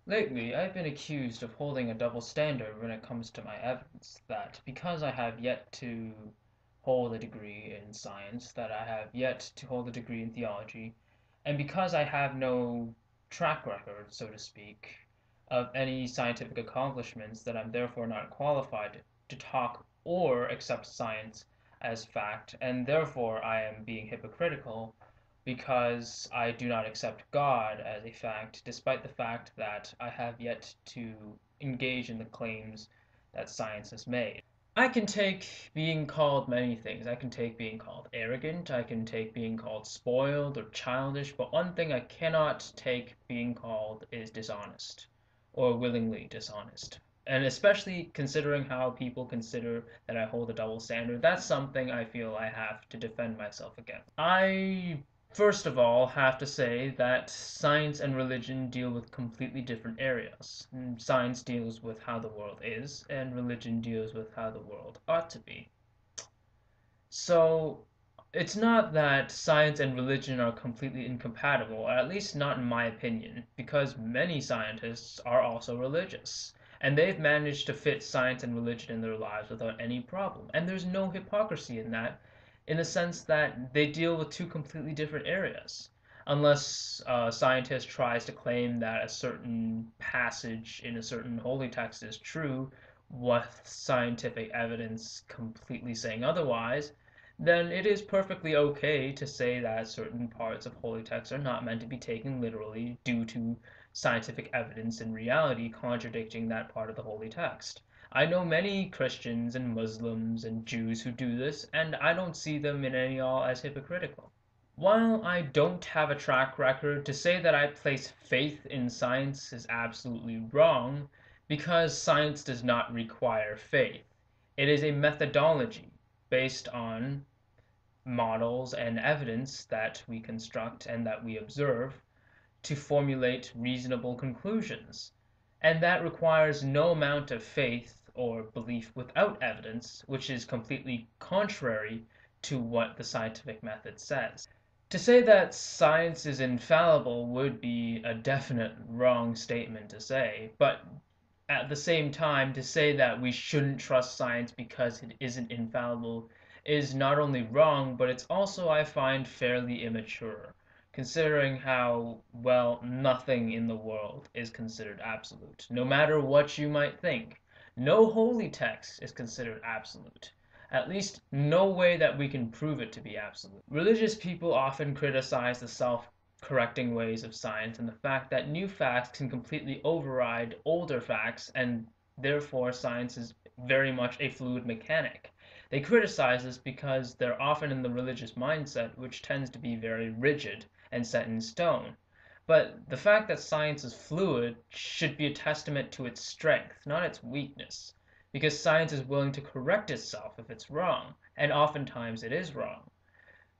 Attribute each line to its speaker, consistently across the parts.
Speaker 1: Lately, I've been accused of holding a double standard when it comes to my evidence, that because I have yet to hold a degree in science, that I have yet to hold a degree in theology, and because I have no track record, so to speak, of any scientific accomplishments, that I'm therefore not qualified to talk or accept science as fact, and therefore I am being hypocritical because I do not accept God as a fact, despite the fact that I have yet to engage in the claims that science has made. I can take being called many things. I can take being called arrogant, I can take being called spoiled or childish, but one thing I cannot take being called is dishonest or willingly dishonest. And especially considering how people consider that I hold a double standard, that's something I feel I have to defend myself against. I first of all have to say that science and religion deal with completely different areas. Science deals with how the world is, and religion deals with how the world ought to be. So it's not that science and religion are completely incompatible, or at least not in my opinion, because many scientists are also religious. And they've managed to fit science and religion in their lives without any problem. And there's no hypocrisy in that, in the sense that they deal with two completely different areas. Unless a scientist tries to claim that a certain passage in a certain holy text is true, with scientific evidence completely saying otherwise, then it is perfectly okay to say that certain parts of holy texts are not meant to be taken literally due to scientific evidence and reality contradicting that part of the holy text. I know many Christians and Muslims and Jews who do this, and I don't see them in any all as hypocritical. While I don't have a track record, to say that I place faith in science is absolutely wrong, because science does not require faith. It is a methodology based on models and evidence that we construct and that we observe to formulate reasonable conclusions. And that requires no amount of faith or belief without evidence, which is completely contrary to what the scientific method says. To say that science is infallible would be a definite wrong statement to say, but at the same time, to say that we shouldn't trust science because it isn't infallible is not only wrong, but it's also, I find, fairly immature, considering how, well, nothing in the world is considered absolute, no matter what you might think. No holy text is considered absolute. At least, no way that we can prove it to be absolute. Religious people often criticize the self-correcting ways of science and the fact that new facts can completely override older facts, and therefore science is very much a fluid mechanic. They criticize this because they're often in the religious mindset, which tends to be very rigid and set in stone. But the fact that science is fluid should be a testament to its strength, not its weakness, because science is willing to correct itself if it's wrong, and oftentimes it is wrong,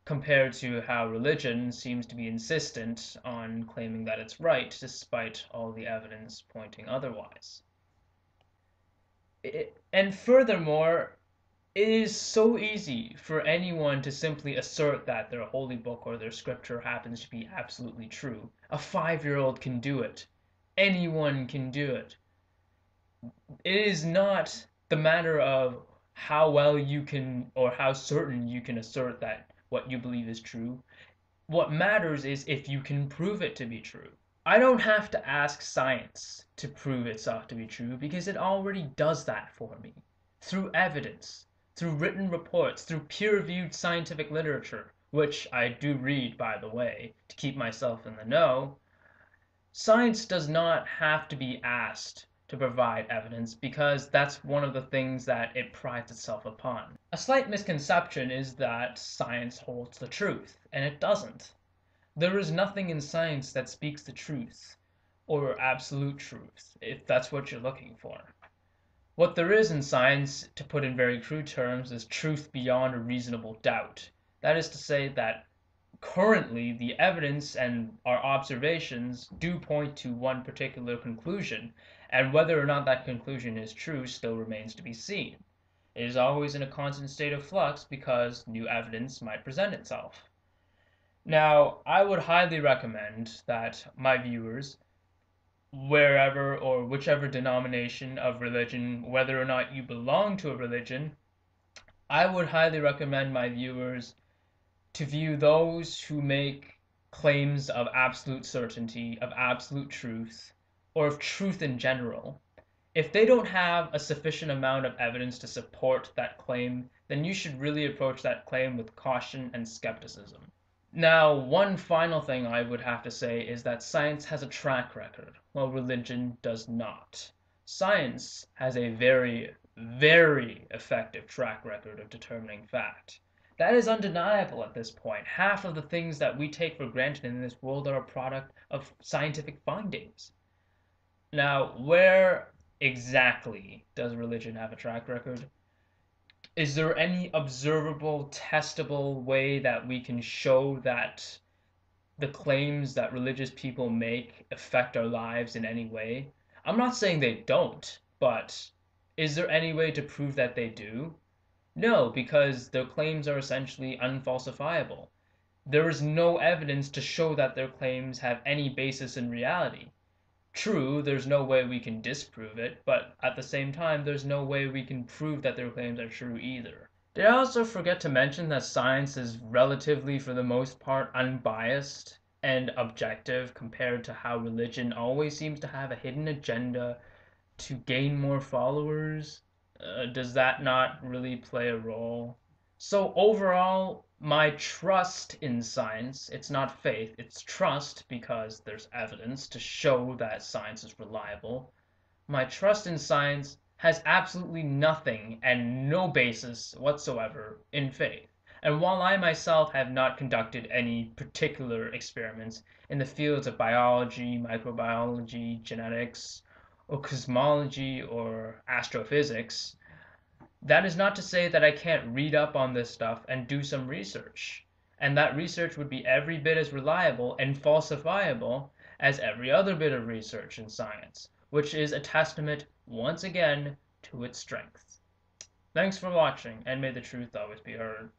Speaker 1: compared to how religion seems to be insistent on claiming that it's right despite all the evidence pointing otherwise. And furthermore, it is so easy for anyone to simply assert that their holy book or their scripture happens to be absolutely true. A 5-year-old can do it. Anyone can do it. It is not the matter of how well you can or how certain you can assert that what you believe is true. What matters is if you can prove it to be true. I don't have to ask science to prove itself to be true because it already does that for me. Through evidence, through written reports, through peer-reviewed scientific literature, which I do read, by the way, to keep myself in the know, science does not have to be asked to provide evidence because that's one of the things that it prides itself upon. A slight misconception is that science holds the truth, and it doesn't. There is nothing in science that speaks the truth, or absolute truth, if that's what you're looking for. What there is in science, to put in very crude terms, is truth beyond a reasonable doubt. That is to say that currently the evidence and our observations do point to one particular conclusion, and whether or not that conclusion is true still remains to be seen. It is always in a constant state of flux because new evidence might present itself. Now, I would highly recommend that my viewers wherever or whichever denomination of religion, whether or not you belong to a religion, I would highly recommend my viewers to view those who make claims of absolute certainty, of absolute truth, or of truth in general. If they don't have a sufficient amount of evidence to support that claim, then you should really approach that claim with caution and skepticism. Now, one final thing I would have to say is that science has a track record, while religion does not. Science has a very, very effective track record of determining fact. That is undeniable at this point. Half of the things that we take for granted in this world are a product of scientific findings. Now, where exactly does religion have a track record? Is there any observable, testable way that we can show that the claims that religious people make affect our lives in any way? I'm not saying they don't, but is there any way to prove that they do? No, because their claims are essentially unfalsifiable. There is no evidence to show that their claims have any basis in reality. True, there's no way we can disprove it, but at the same time, there's no way we can prove that their claims are true either. Did I also forget to mention that science is relatively, for the most part, unbiased and objective compared to how religion always seems to have a hidden agenda to gain more followers? Does that not really play a role? So overall, my trust in science, it's not faith, it's trust because there's evidence to show that science is reliable. My trust in science has absolutely nothing and no basis whatsoever in faith. And while I myself have not conducted any particular experiments in the fields of biology, microbiology, genetics, or cosmology or astrophysics, that is not to say that I can't read up on this stuff and do some research. And that research would be every bit as reliable and falsifiable as every other bit of research in science, which is a testament, once again, to its strength. Thanks for watching, and may the truth always be heard.